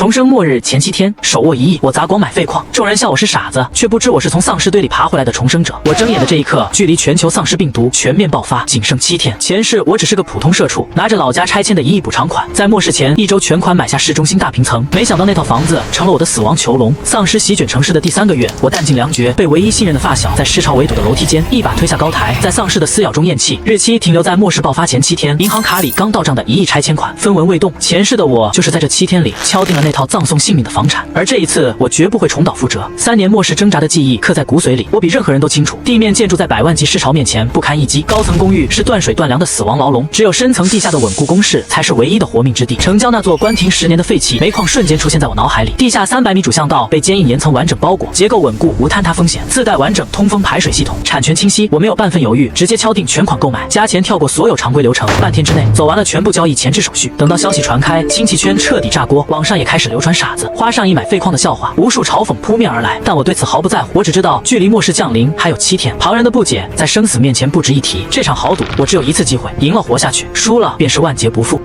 重生末日前7天，手握1亿，我砸光买废矿。众人笑我是傻子，却不知我是从丧尸堆里爬回来的重生者。我睁眼的这一刻，距离全球丧尸病毒全面爆发仅剩7天。前世我只是个普通社畜，拿着老家拆迁的1亿补偿款，在末世前1周全款买下市中心大平层。没想到那套房子成了我的死亡囚笼。丧尸席卷城市的第3个月，我弹尽粮绝，被唯一信任的发小在尸潮围堵的楼梯间一把推下高台，在丧尸的撕咬中咽气。日期停留在末世爆发前7天，银行卡里刚到账的1亿拆迁款分文未动。前世的我就是在这7天里敲定了那套葬送性命的房产，而这一次我绝不会重蹈覆辙。3年末世挣扎的记忆刻在骨髓里，我比任何人都清楚，地面建筑在100万级尸潮面前不堪一击，高层公寓是断水断粮的死亡牢笼，只有深层地下的稳固工事才是唯一的活命之地。城郊那座关停10年的废弃煤矿瞬间出现在我脑海里，地下300米主巷道被坚硬岩层完整包裹，结构稳固，无坍塌风险，自带完整通风排水系统，产权清晰。我没有半分犹豫，直接敲定全款购买，加钱跳过所有常规流程，半天之内走完了全部交易前置手续。等到消息传开，亲戚圈彻底炸锅，网上也开始流传傻子花上亿买废矿的笑话，无数嘲讽扑面而来。但我对此毫不在乎，我只知道距离末世降临还有7天，旁人的不解在生死面前不值一提。这场豪赌我只有一次机会，赢了活下去，输了便是万劫不复。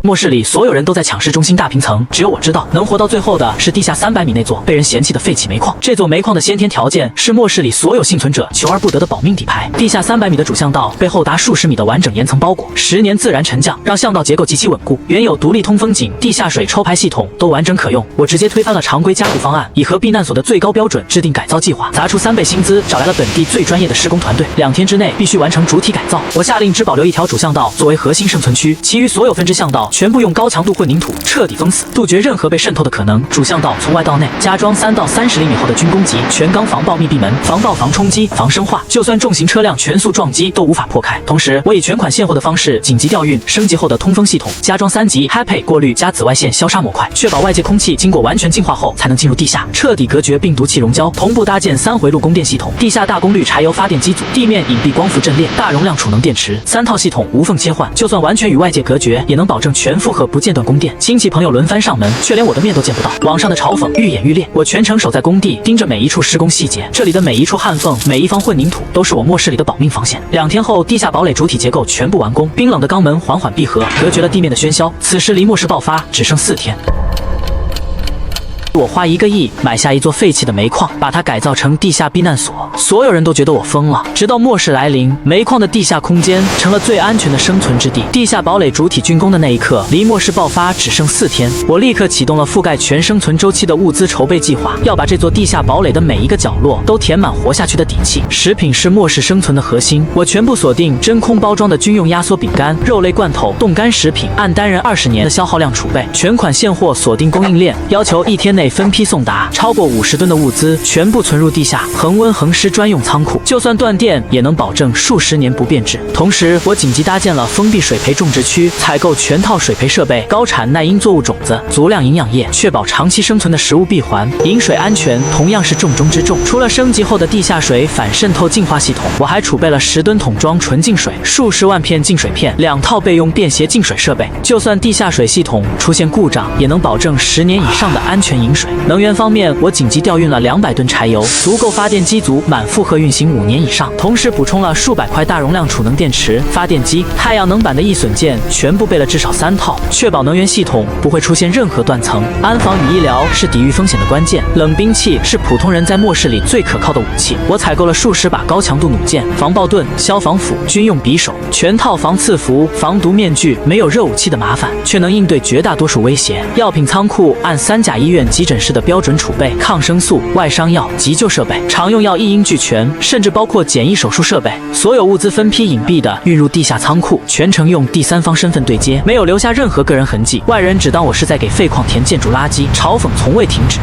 末世里所有人都在抢市中心大平层，只有我知道能活到最后的是地下300米那座被人嫌弃的废弃煤矿。这座煤矿的先天条件是末世里所有幸存者求而不得的保命底牌。地下300米的主巷道被厚达数十米的完整岩层包裹，10年自然沉降让巷道结构极其稳固，原有独立通风井、地下水抽排系统都完整可用。我直接推翻了常规加固方案，以核避难所的最高标准制定改造计划，砸出3倍薪资找来了本地最专业的施工团队，2天之内必须完成主体改造。我下令只保留一条主巷道作为核心生存区，其余所有分支巷道全部用高强度混凝土彻底封死，杜绝任何被渗透的可能。主巷道从外到内加装3到30厘米厚的军工级全钢防爆密闭门，防爆、防冲击、防生化，就算重型车辆全速撞击都无法破开。同时，我以全款现货的方式紧急调运升级后的通风系统，加装3级 HEPA 过滤加紫外线消杀模块，确保外界空气经过完全净化后才能进入地下，彻底隔绝病毒气溶胶。同步搭建3回路供电系统，地下大功率柴油发电机组，地面隐蔽光伏阵列，大容量储能电池，3套系统无缝切换，就算完全与外界隔绝，也能保证全负荷不间断供电。亲戚朋友轮番上门，却连我的面都见不到。网上的嘲讽愈演愈烈，我全程守在工地，盯着每一处施工细节，这里的每一处焊缝，每一方混凝土，都是我末世里的保命防线。2天后，地下堡垒主体结构全部完工，冰冷的钢门缓缓闭合，隔绝了地面的喧嚣。此时离末世爆发只剩4天。我花1个亿买下一座废弃的煤矿，把它改造成地下避难所，所有人都觉得我疯了。直到末世来临，煤矿的地下空间成了最安全的生存之地。地下堡垒主体竣工的那一刻，离末世爆发只剩4天，我立刻启动了覆盖全生存周期的物资筹备计划，要把这座地下堡垒的每一个角落都填满活下去的底气。食品是末世生存的核心，我全部锁定真空包装的军用压缩饼干、肉类罐头、冻干食品，按单人20年的消耗量储备，全款现货锁定供应链，要求1天内分批送达，超过50吨的物资全部存入地下恒温恒湿专用仓库，就算断电也能保证数十年不变质。同时，我紧急搭建了封闭水培种植区，采购全套水培设备、高产耐阴作物种子、足量营养液，确保长期生存的食物闭环。饮水安全同样是重中之重。除了升级后的地下水反渗透净化系统，我还储备了10吨桶装纯净水、数十万片净水片、2套备用便携净水设备，就算地下水系统出现故障，也能保证10年以上的安全饮水。能源方面，我紧急调运了200吨柴油，足够发电机组满负荷运行5年以上。同时补充了数百块大容量储能电池、发电机、太阳能板的易损件，全部备了至少3套，确保能源系统不会出现任何断层。安防与医疗是抵御风险的关键，冷兵器是普通人在末世里最可靠的武器。我采购了数十把高强度弩箭、防爆盾、消防斧、军用匕首，全套防刺服、防毒面具，没有热武器的麻烦，却能应对绝大多数威胁。药品仓库按3甲医院急诊室的标准储备，抗生素、外伤药、急救设备、常用药一应俱全，甚至包括简易手术设备。所有物资分批隐蔽地运入地下仓库，全程用第三方身份对接，没有留下任何个人痕迹，外人只当我是在给废矿填建筑垃圾，嘲讽从未停止。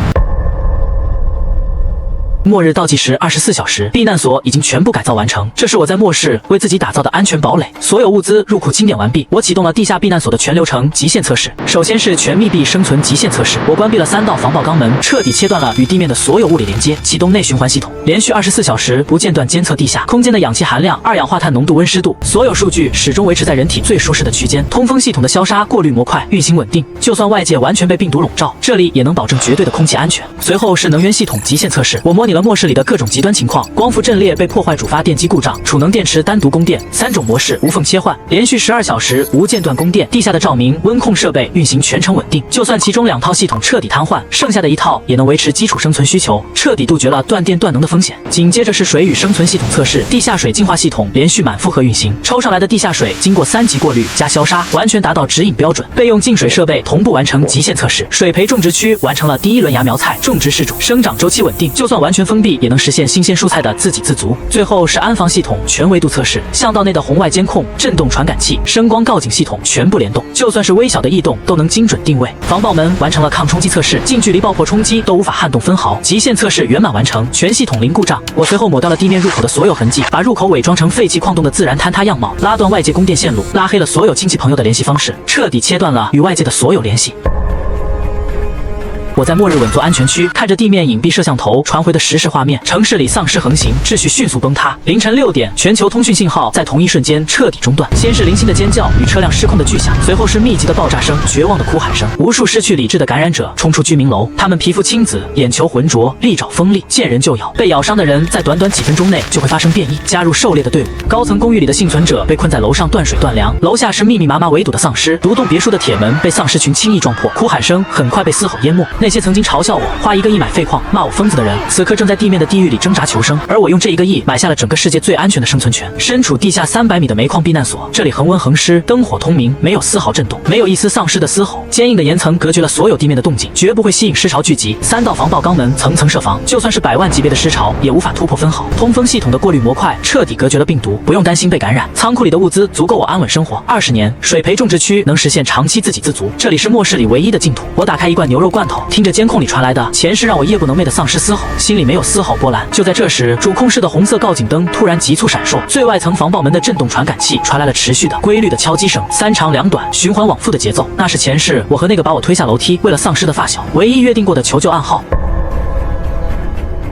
末日倒计时24小时，避难所已经全部改造完成。这是我在末世为自己打造的安全堡垒。所有物资入库清点完毕，我启动了地下避难所的全流程极限测试。首先是全密闭生存极限测试，我关闭了3道防爆钢门，彻底切断了与地面的所有物理连接，启动内循环系统，连续24小时不间断监测地下空间的氧气含量、二氧化碳浓度、温湿度，所有数据始终维持在人体最舒适的区间。通风系统的消杀过滤模块运行稳定，就算外界完全被病毒笼罩，这里也能保证绝对的空气安全。随后是能源系统极限测试，我模拟了末世里的各种极端情况，光伏阵列被破坏，主发电机故障，储能电池单独供电，3种模式无缝切换，连续12小时无间断供电，地下的照明、温控设备运行全程稳定。就算其中2套系统彻底瘫痪，剩下的1套也能维持基础生存需求，彻底杜绝了断电断能的风险。紧接着是水与生存系统测试，地下水净化系统连续满负荷运行，抽上来的地下水经过3级过滤加消杀，完全达到指引标准。备用净水设备同步完成极限测试，水培种植区完成了第1轮芽苗菜种植试种，生长周期稳定，就算完全封闭也能实现新鲜蔬菜的自给自足。最后是安防系统全维度测试，巷道内的红外监控、震动传感器、声光告警系统全部联动，就算是微小的异动都能精准定位。防爆门完成了抗冲击测试，近距离爆破冲击都无法撼动分毫，极限测试圆满完成，全系统零故障。我随后抹掉了地面入口的所有痕迹，把入口伪装成废弃矿洞的自然坍塌样貌，拉断外界供电线路，拉黑了所有亲戚朋友的联系方式，彻底切断了与外界的所有联系。我在末日稳坐安全区，看着地面隐蔽摄像头传回的实时画面，城市里丧尸横行，秩序迅速崩塌。凌晨6点，全球通讯信号在同一瞬间彻底中断。先是零星的尖叫与车辆失控的巨响，随后是密集的爆炸声、绝望的哭喊声。无数失去理智的感染者冲出居民楼，他们皮肤青紫，眼球浑浊，利爪锋利，见人就咬。被咬伤的人在短短几分钟内就会发生变异，加入狩猎的队伍。高层公寓里的幸存者被困在楼上断水断粮，楼下是密密麻麻围堵的丧尸。独栋别墅的铁门被丧尸群轻易撞破，哭喊声很快被嘶吼淹没。那些曾经嘲笑我花1个亿买废矿、骂我疯子的人，此刻正在地面的地狱里挣扎求生，而我用这1个亿买下了整个世界最安全的生存权。身处地下300米的煤矿避难所，这里恒温恒湿，灯火通明，没有丝毫震动，没有一丝丧尸的嘶吼。坚硬的岩层隔绝了所有地面的动静，绝不会吸引尸潮聚集。3道防爆肛门层层设防，就算是100万级别的尸潮也无法突破分毫。通风系统的过滤模块彻底隔绝了病毒，不用担心被感染。仓库里的物资足够我安稳生活20年。水培种植区能实现长期自给自足，这里是末世里唯一的净土。我打开一罐牛肉罐头，听着监控里传来的前世让我夜不能寐的丧尸嘶吼，心里没有丝毫波澜。就在这时，主控室的红色告警灯突然急促闪烁，最外层防爆门的震动传感器传来了持续的规律的敲击声，3长2短循环往复的节奏。那是前世我和那个把我推下楼梯为了丧尸的发小唯一约定过的求救暗号。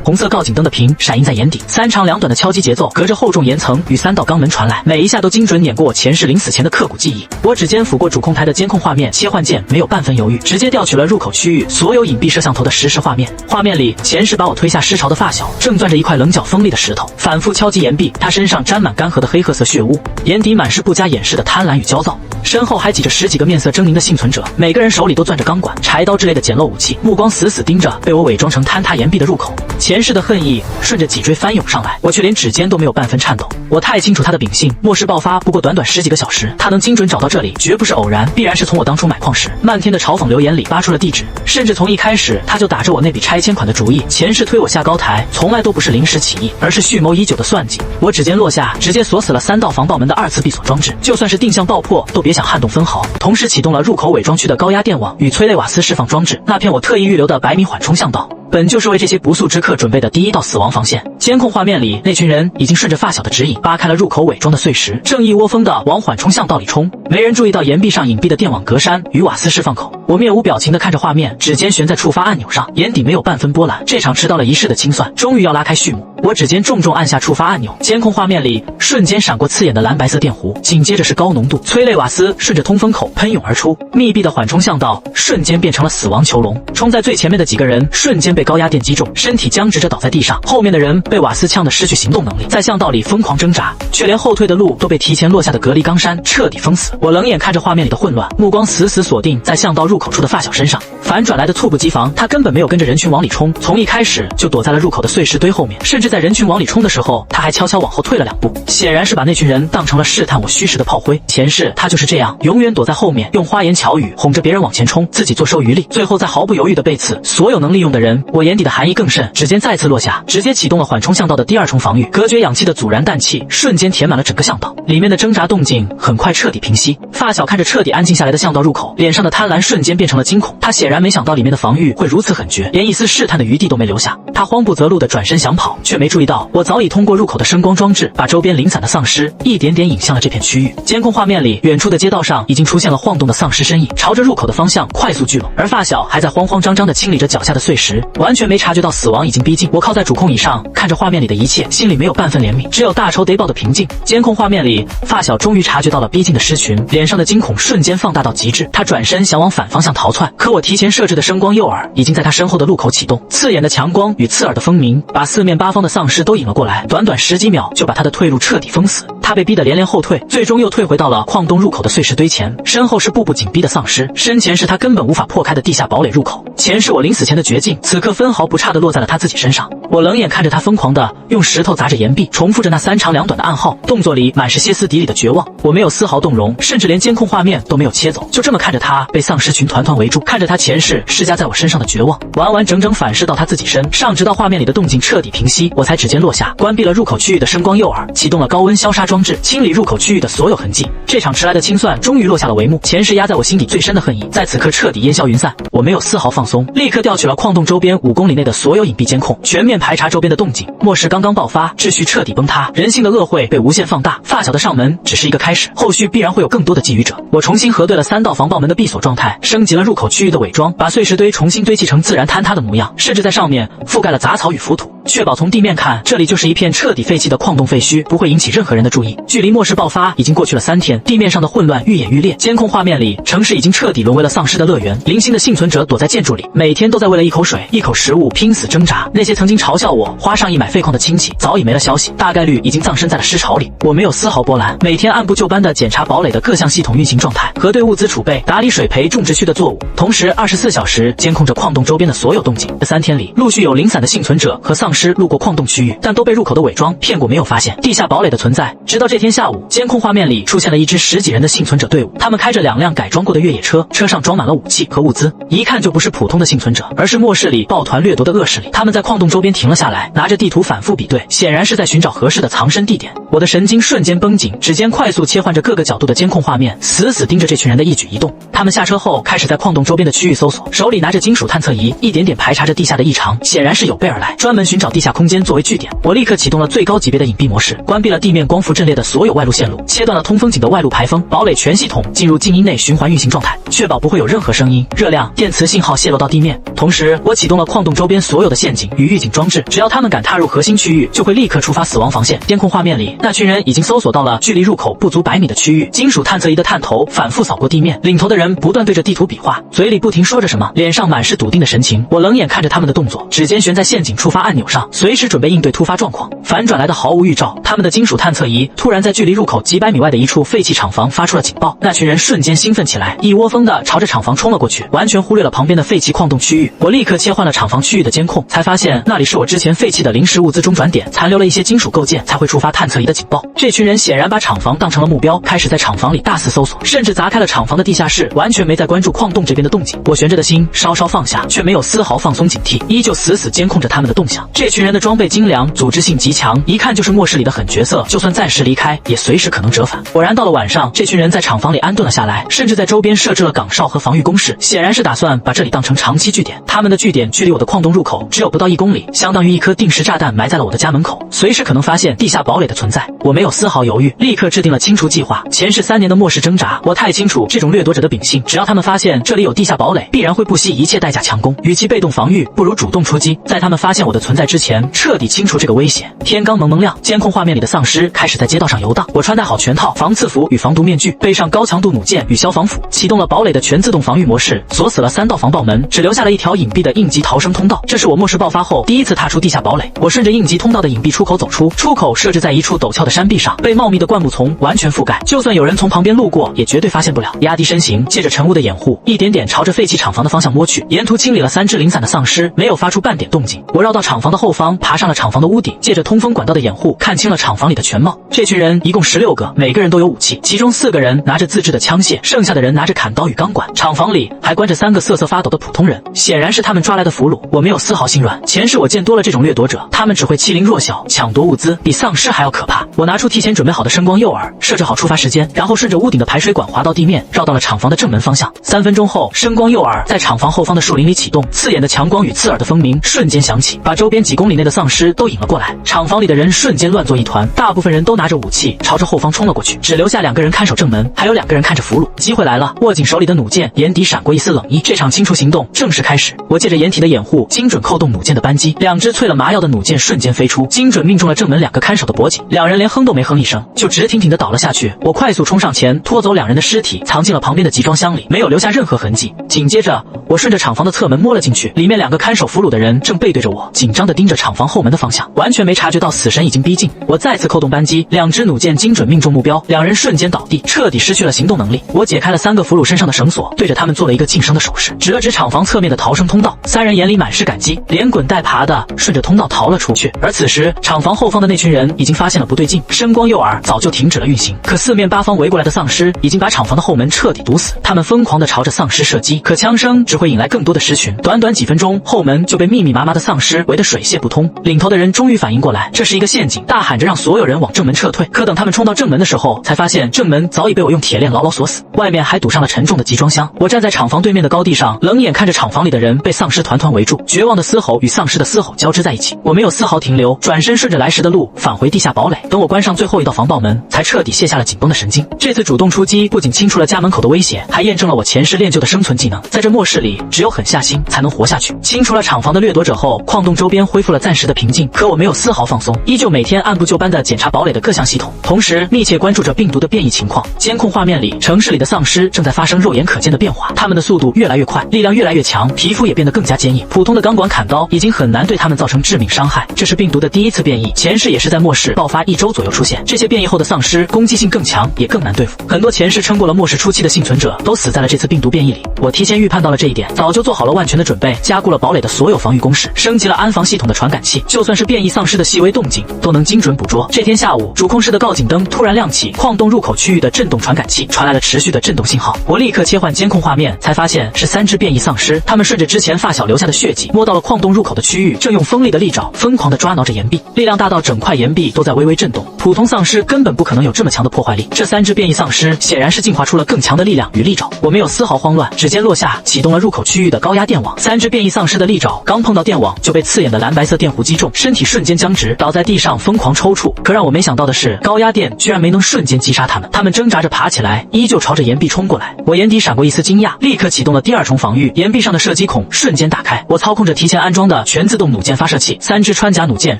红色告警灯的屏闪映在眼底，3长2短的敲击节奏隔着厚重岩层与3道肛门传来，每一下都精准碾过我前世临死前的刻骨记忆。我指尖抚过主控台的监控画面，切换键没有半分犹豫，直接调取了入口区域所有隐蔽摄像头的实时画面。画面里，前世把我推下尸潮的发小正攥着一块棱角锋利的石头，反复敲击岩壁。他身上沾满干涸的黑褐色血污，眼底满是不加掩饰的贪婪与焦躁，身后还挤着10几个面色狰狞的幸存者，每个人手里都攥着钢管、柴刀之类的简陋武器，目光死死盯着被我伪装成坍塌岩壁的入口。前世的恨意顺着脊椎翻涌上来，我却连指尖都没有半分颤抖。我太清楚他的秉性，末世爆发不过短短10几个小时，他能精准找到这里，绝不是偶然，必然是从我当初买矿时漫天的嘲讽留言里扒出了地址，甚至从一开始他就打着我那笔拆迁款的主意。前世推我下高台，从来都不是临时起意，而是蓄谋已久的算计。我指尖落下，直接锁死了3道防爆门的2次闭锁装置，就算是定向爆破，都别想撼动分毫。同时启动了入口伪装区的高压电网与催泪瓦斯释放装置，那片我特意预留的100米缓冲巷道本就是为这些不速之客准备的第1道死亡防线。监控画面里，那群人已经顺着发小的指引扒开了入口伪装的碎石，正一窝蜂地往缓冲巷道里冲。没人注意到岩壁上隐蔽的电网格栅与瓦斯释放口。我面无表情地看着画面，指尖悬在触发按钮上，眼底没有半分波澜。这场迟到了1世的清算，终于要拉开序幕。我指尖重重按下触发按钮，监控画面里瞬间闪过刺眼的蓝白色电弧，紧接着是高浓度催泪瓦斯顺着通风口喷涌而出，密闭的缓冲巷道瞬间变成了死亡囚笼。冲在最前面的几个人瞬间被高压电击中，身体僵直着倒在地上，后面的人被瓦斯呛得失去行动能力，在巷道里疯狂挣扎，却连后退的路都被提前落下的隔离钢山彻底封死。我冷眼看着画面里的混乱，目光死死锁定在巷道入口处的发小身上。反转来的猝不及防，他根本没有跟着人群往里冲，从一开始就躲在了入口的碎石堆后面，甚至在人群往里冲的时候，他还悄悄往后退了2步，显然是把那群人当成了试探我虚实的炮灰。前世他就是这样，永远躲在后面，用花言巧语哄着别人往前冲，自己坐收渔利，最后再毫不犹豫的背刺所有能利用的人。我眼底的寒意更甚，指尖再次落下，直接启动了缓冲巷道的第2重防御，隔绝氧气的阻燃氮气瞬间填满了整个巷道，里面的挣扎动静很快彻底平息。发小看着彻底安静下来的巷道入口，脸上的贪婪瞬间变成了惊恐，他显然没想到里面的防御会如此狠绝，连一丝试探的余地都没留下。他慌不择路的转身想跑，却没注意到我早已通过入口的声光装置，把周边零散的丧尸一点点引向了这片区域。监控画面里，远处的街道上已经出现了晃动的丧尸身影，朝着入口的方向快速聚拢，而发小还在慌慌张张地清理着脚下的碎石，完全没察觉到死亡已经逼近。我靠在主控椅上，看着画面里的一切，心里没有半分怜悯，只有大仇得报的平静。监控画面里，发小终于察觉到了逼近的尸群，脸上的惊恐瞬间放大到极致，他转身想往反方方向逃窜。可我提前设置的声光诱饵已经在他身后的路口启动，刺眼的强光与刺耳的风鸣把四面八方的丧尸都引了过来，短短10几秒就把他的退路彻底封死。他被逼得连连后退，最终又退回到了矿洞入口的碎石堆前，身后是步步紧逼的丧尸，身前是他根本无法破开的地下堡垒入口，前是我临死前的绝境，此刻分毫不差地落在了他自己身上。我冷眼看着他疯狂地用石头砸着岩壁，重复着那3长2短的暗号，动作里满是歇斯底里的绝望。我没有丝毫动容，甚至连监控画面都没有切走，就这么看着他被丧尸群团团围住，看着他前世施加在我身上的绝望，完完整整反噬到他自己身上，直到画面里的动静彻底平息，我才指尖落下，关闭了入口区域的声光诱饵，启动了高温消杀装置，清理入口区域的所有痕迹。这场迟来的清算终于落下了帷幕，前世压在我心底最深的恨意，在此刻彻底烟消云散。我没有丝毫放松，立刻调取了矿洞周边5公里内的所有隐蔽监控，全面排查周边的动静。末世刚刚爆发，秩序彻底崩塌，人性的恶会被无限放大，发小的上门只是一个开始，后续必然会有更多的觊觎者。我重新核对了3道防爆门的闭锁状态，升级了入口区域的伪装，把碎石堆重新堆砌成自然坍塌的模样，甚至在上面覆盖了杂草与浮土，确保从地面看，这里就是一片彻底废弃的矿洞废墟，不会引起任何人的注意。距离末世爆发已经过去了3天，地面上的混乱愈演愈烈，监控画面里，城市已经彻底沦为了丧尸的乐园，零星的幸存者躲在建筑里，每天都在为了一口水、一口食物拼死挣扎。那些曾经嘲笑我花上亿买废矿的亲戚，早已没了消息，大概率已经葬身在了尸潮里。我没有丝毫波澜，每天按部就班地检查堡垒的各项系统运行状态，核对物资储备，打理水培种植区的作物，同时24小时监控着矿洞周边的所有动静。这3天里，陆续有零散的幸存者和丧尸路过矿洞区域，但都被入口的伪装骗过，没有发现地下堡垒的存在。直到这天下午，监控画面里出现了一支10几人的幸存者队伍，他们开着2辆改装过的越野车，车上装满了武器和物资，一看就不是普通的幸存者，而是末世里抱团掠夺的恶势力。他们在矿洞周边停了下来，拿着地图反复比对，显然是在寻找合适的藏身地点。我的神经瞬间绷紧，指尖快速切换着各个角度的监控画面，死死盯着这群人的一举一动。他们下车后开始在矿洞周边的区域搜索，手里拿着金属探测仪，一点点排查着地下的异常，显然是有备而来，专门寻找地下空间作为据点。我立刻启动了最高级别的隐蔽模式，关闭了地面光伏阵列的所有外路线路，切断了通风井的外路排风，堡垒全系统进入静音内循环运行状态，确保不会有任何声音、热量、电磁信号泄露到地面。同时，我启动了矿洞周边所有的陷阱与预警装置，只要他们敢踏入核心区域，就会立刻触发死亡防线。监控画面里，那群人已经搜索到了距离入口不足100米的区域，金属探测仪的探头反复扫过地面，领头的人不断对着地图比划，嘴里不停说着什么，脸上满是笃定的神情。我冷眼看着他们的动作，指尖悬在陷阱触发按钮上，随时准备应对突发状况。反转来的毫无预兆，他们的金属探测仪突然在距离入口几百米外的一处废弃厂房发出了警报，那群人瞬间兴奋起来，一窝蜂地朝着厂房冲了过去，完全忽略了旁边的废弃矿洞区域。我立刻切换了厂房区域的监控，才发现那里是我之前废弃的临时物资中转点，残留了一些金属构件才会触发探测仪的警报。这群人显然把厂房当成了目标，开始在厂房里大肆搜索，甚至砸开了厂房的地下室，完全没在关注矿洞这边的动静。我悬着的心稍稍放下，却没有丝毫放松警惕，依旧死死监控着他们的动向。这群人的装备精良，组织性极强，一看就是末世里的狠角色，就算暂时离开，也随时可能折返。果然到了晚上，这群人在厂房里安顿了下来，甚至在周边设置了岗哨和防御工事，显然是打算把这里当成长期据点。他们的据点距离我的矿洞入口只有不到1公里，相当于一颗定时炸弹埋在了我的家门口，随时可能发现地下堡垒的存在。我没有丝毫犹豫，立刻制定了清除计划。前世3年的末世挣扎，我太清楚这种掠夺者的秉性，只要他们发现这里有地下堡垒，必然会不惜一切代价强攻。与其被动防御，不如主动出击，在他们发现我的存在之前，彻底清除这个威胁。天刚蒙蒙亮，监控画面里的丧尸开始在街道上游荡。我穿戴好全套防刺服与防毒面具，背上高强度弩箭与消防斧，启动了堡垒的全自动防御模式，锁死了3道防爆门，只留下了一条隐蔽的应急逃生通道。这是我末世爆发后第一次踏出地下堡垒。我顺着应急通道的隐蔽出口走出，出口设置在一处陡峭的山壁上，被茂密的灌木丛完全覆盖，就算有人从旁边路过，也绝对发现不了。压低身形，借着晨雾的掩护，一点点朝着废弃厂房的方向摸去。沿途清理了3只零散的丧尸，没有发出半点动静。我绕到厂房的后方，爬上了厂房的屋顶，借着通风管道的掩护，看清了厂房里的全貌。这群人一共16个，每个人都有武器，其中4个人拿着自制的枪械，剩下的人拿着砍刀与钢管。厂房里还关着3个瑟瑟发抖的普通人，显然是他们抓来的俘虏。我没有丝毫心软，前世我见多了这种掠夺者，他们只会欺凌弱小，抢夺物资，比丧尸还要可怕。我拿出提前准备好的声光诱饵，设置好出发时间，然后顺着屋顶的排水管滑到地面，绕到了厂房的正门方向。3分钟后，声光诱饵在厂房后方的树林里启动，刺眼的强光与刺耳的风鸣瞬间响起，把周边几公里内的丧尸都引了过来。厂房里的人瞬间乱作一团，大部分人都拿着武器朝着后方冲了过去，只留下2个人看守正门，还有2个人看着俘虏。机会来了，握紧手里的弩箭，眼底闪过一丝冷意。这场清除行动动正式开始。我借着掩体的掩护，精准扣动弩箭的扳机，2支淬了麻药的弩箭瞬间飞出，精准命中了正门2个看守的脖颈，两人连哼都没哼一声，就直挺挺地倒了下去。我快速冲上前，拖走2人的尸体，藏进了旁边的集装箱里，没有留下任何痕迹。紧接着，我顺着厂房的侧门摸了进去，里面2个看守俘虏的人正背对着我，紧张地盯着厂房后门的方向，完全没察觉到死神已经逼近。我再次扣动扳机，2支弩箭精准命中目标，2人瞬间倒地，彻底失去了行动能力。我解开了3个俘虏身上的绳索，对着他们做了一个晋升的手势，指了指厂房侧面的逃生通道。3人眼里满是感激，连滚带爬的顺着通道逃了出去。而此时，厂房后方的那群人已经发现了不对劲，声光诱饵早就停止了运行。可四面八方围过来的丧尸已经把厂房的后门彻底堵死，他们疯狂地朝着丧尸射击，可枪声只会引来更多的尸群。短短几分钟，后门就被密密麻麻的丧尸围得水泄不通。领头的人终于反应过来，这是一个陷阱，大喊着让所有人往正门撤退。可等他们冲到正门的时候，才发现正门早已被我用铁链牢牢锁死，外面还堵上了沉重的集装箱。我站在厂房对面的高地上，冷眼看着厂房里的人被丧尸团团围住，绝望的嘶吼与丧尸的嘶吼交织在一起。我没有丝毫停留，转身顺着来时的路返回地下堡垒。等我关上最后一道防爆门，才彻底卸下了紧绷的神经。这次主动出击不仅清除了家门口的危险，还验证了我前世练就的生存技能。在这末世里，只有狠下心才能活下去。清除了厂房的掠夺者后，矿洞周边恢复了暂时的平静，可我没有丝毫放松，依旧每天按部就班地检查堡垒的各项系统，同时密切关注着病毒的变异情况。监控画面里，城市里的丧尸正在发生肉眼可见的变化，他们的速度越来越快，力量越来越强，皮肤也变得更加坚硬。普通的钢管砍刀已经很难对他们造成致命伤害。这是病毒的第一次变异，前世也是在末世爆发1周左右出现。这些变异后的丧尸攻击性更强，也更难对付。很多前世撑过了末世初期的幸存者都死在了这次病毒变异里。我提前预判到了这一点，早就做好了万全的准备，加固了堡垒的所有防御工事，升级了安防系统的传感器，就算是变异丧尸的细微动静都能精准捕捉。这天下午，主控室的告警灯突然亮起，矿洞入口区域的震动传感器传来了持续的震动信号。我立刻切换监控画面，才发现是3只变异丧尸，他们顺着之前发小留下的血迹摸到了矿洞入口的区域，正用锋利的利爪疯狂地抓挠着岩壁，力量大到整块岩壁都在微微震动。普通丧尸根本不可能有这么强的破坏力，这3只变异丧尸显然是进化出了更强的力量与利爪。我没有丝毫慌乱，指尖落下启动了入口区域的高压电网。3只变异丧尸的利爪刚碰到电网就被刺眼的蓝白色电弧击中，身体瞬间僵直，倒在地上疯狂抽搐。可让我没想到的是，高压电居然没能瞬间击杀他们，他们挣扎着爬起来，依旧朝着岩壁冲过来。我眼底闪过一丝惊讶，立刻启动了第2重防御，岩壁上的射击孔瞬间打开。我操控着提前安装的全自动弩箭发射器，3支穿甲弩箭